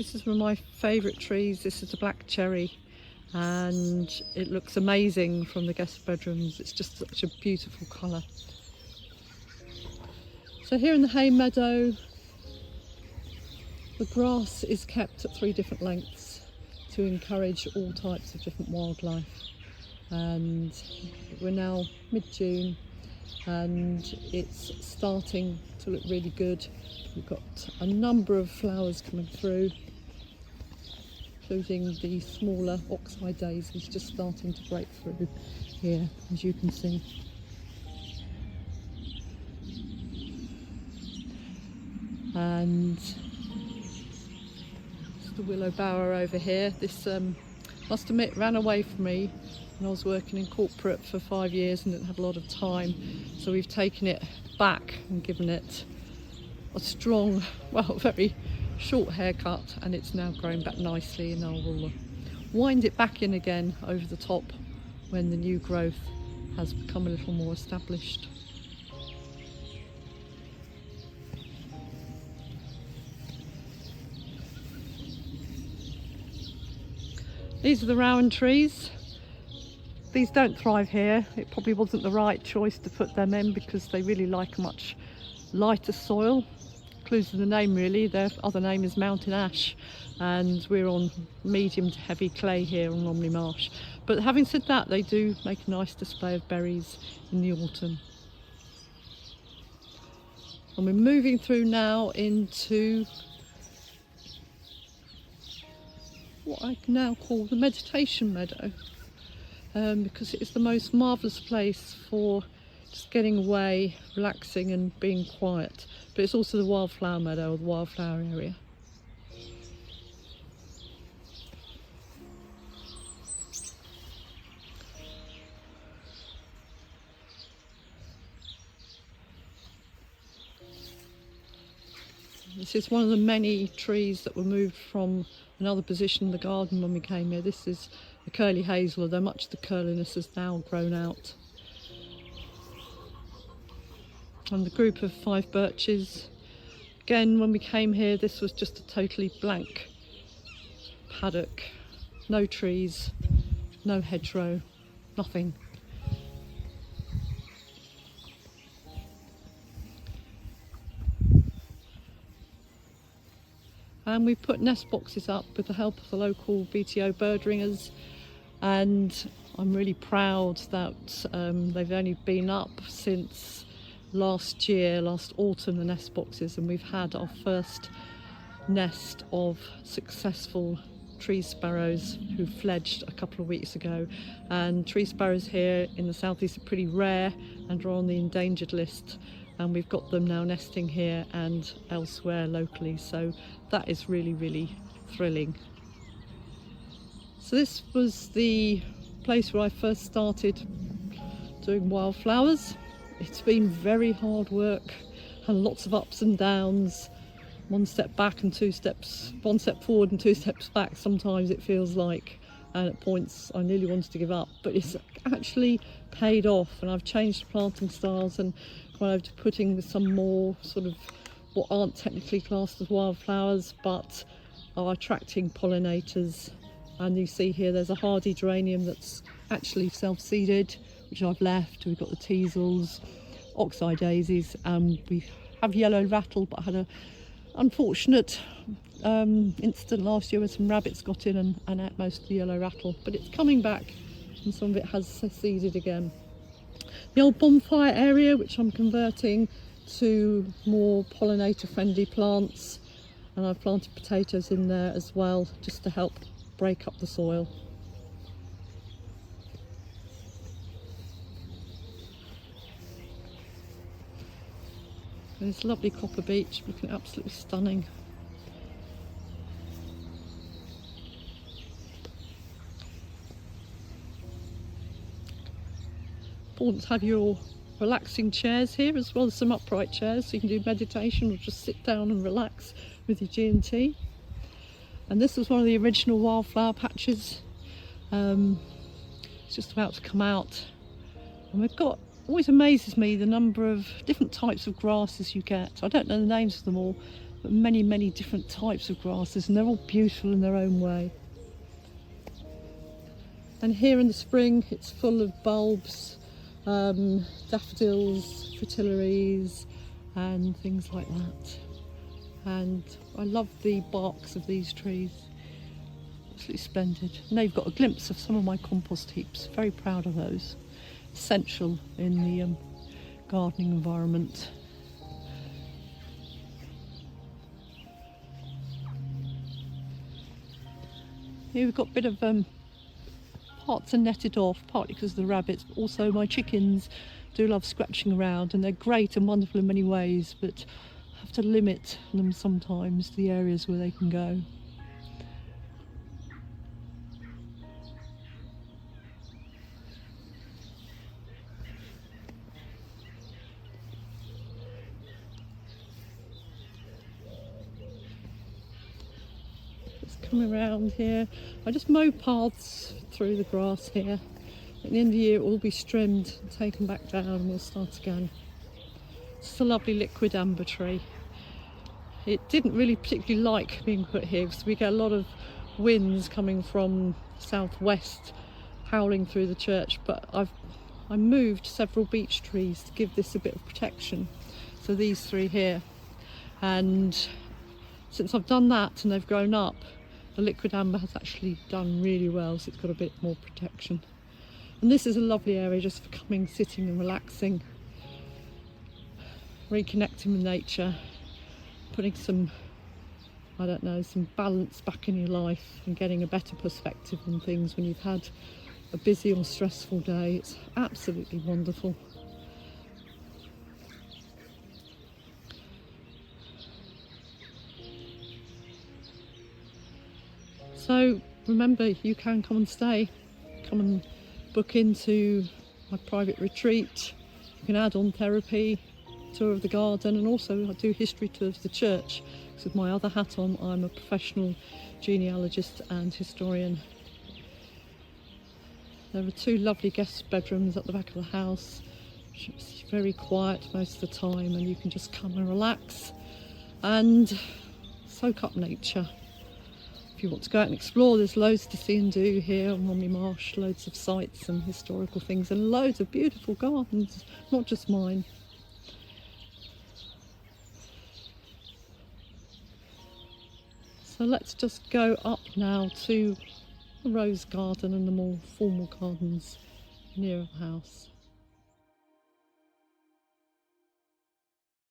This is one of my favourite trees. This is the black cherry, and it looks amazing from the guest bedrooms. It's just such a beautiful colour. So here in the hay meadow, the grass is kept at 3 different lengths to encourage all types of different wildlife. And we're now mid-June and it's starting to look really good. We've got a number of flowers coming through, including the smaller oxeye daisies just starting to break through here, as you can see. And the willow bower over here. This must admit ran away from me when I was working in corporate for 5 years and didn't have a lot of time, so we've taken it back and given it a strong, well, very short haircut, and it's now growing back nicely, and I will wind it back in again over the top when the new growth has become a little more established. These are the rowan trees. These don't thrive here. It probably wasn't the right choice to put them in because they really like a much lighter soil. Clues in the name really. Their other name is mountain ash, and we're on medium to heavy clay here on Romney Marsh. But having said that, they do make a nice display of berries in the autumn. And we're moving through now into what I can now call the meditation meadow, because it is the most marvellous place for just getting away, relaxing and being quiet. But it's also the wildflower meadow, or the wildflower area. This is one of the many trees that were moved from another position in the garden when we came here. This is the curly hazel, although much of the curliness has now grown out. And the group of 5 birches. Again, when we came here, this was just a totally blank paddock. No trees, no hedgerow, nothing. And we put nest boxes up with the help of the local BTO bird ringers, and I'm really proud that they've only been up since last autumn, the nest boxes, and we've had our first nest of successful tree sparrows who fledged a couple of weeks ago. And tree sparrows here in the southeast are pretty rare and are on the endangered list, and we've got them now nesting here and elsewhere locally, so that is really, really thrilling. So this was the place where I first started doing wildflowers. It's been very hard work and lots of ups and downs. 1 step back and 2 steps, 1 step forward and 2 steps back, sometimes it feels like, and at points I nearly wanted to give up, but it's actually paid off, and I've changed planting styles and gone over to putting some more sort of what aren't technically classed as wildflowers but are attracting pollinators. And you see here there's a hardy geranium that's actually self-seeded, which I've left. We've got the teasels, oxeye daisies, and we have yellow rattle, but I had a unfortunate incident last year where some rabbits got in and ate most of the yellow rattle, but it's coming back and some of it has seeded again. The old bonfire area, which I'm converting to more pollinator friendly plants, and I've planted potatoes in there as well just to help break up the soil. And this lovely copper beech looking absolutely stunning. Important to have your relaxing chairs here as well as some upright chairs, so you can do meditation or just sit down and relax with your G&T. And this was one of the original wildflower patches. It's just about to come out, and we've got, always amazes me the number of different types of grasses you get. I don't know the names of them all, but many, many different types of grasses, and they're all beautiful in their own way. And here in the spring it's full of bulbs, daffodils, fritillaries and things like that. And I love the barks of these trees, absolutely splendid. And now you've got a glimpse of some of my compost heaps, very proud of those. Essential in the gardening environment. Here we've got a bit of parts are netted off, partly because of the rabbits, but also my chickens do love scratching around, and they're great and wonderful in many ways, but I have to limit them sometimes to the areas where they can go. Come around here. I just mow paths through the grass here. At the end of the year it will all be trimmed and taken back down and we'll start again. It's a lovely liquid amber tree. It didn't really particularly like being put here because we get a lot of winds coming from southwest howling through the church, but I moved several beech trees to give this a bit of protection. So these three here, and since I've done that and they've grown up, the liquid amber has actually done really well, so it's got a bit more protection. And this is a lovely area just for coming, sitting and relaxing, reconnecting with nature, putting some, I don't know, some balance back in your life and getting a better perspective on things when you've had a busy or stressful day. It's absolutely wonderful. So remember, you can come and stay, come and book into my private retreat. You can add on therapy, tour of the garden, and also I do history tours of the church. So with my other hat on, I'm a professional genealogist and historian. There are two lovely guest bedrooms at the back of the house. It's very quiet most of the time, and you can just come and relax and soak up nature. If you want to go out and explore, there's loads to see and do here on Romney Marsh, loads of sites and historical things, and loads of beautiful gardens, not just mine. So let's just go up now to the rose garden and the more formal gardens near the house.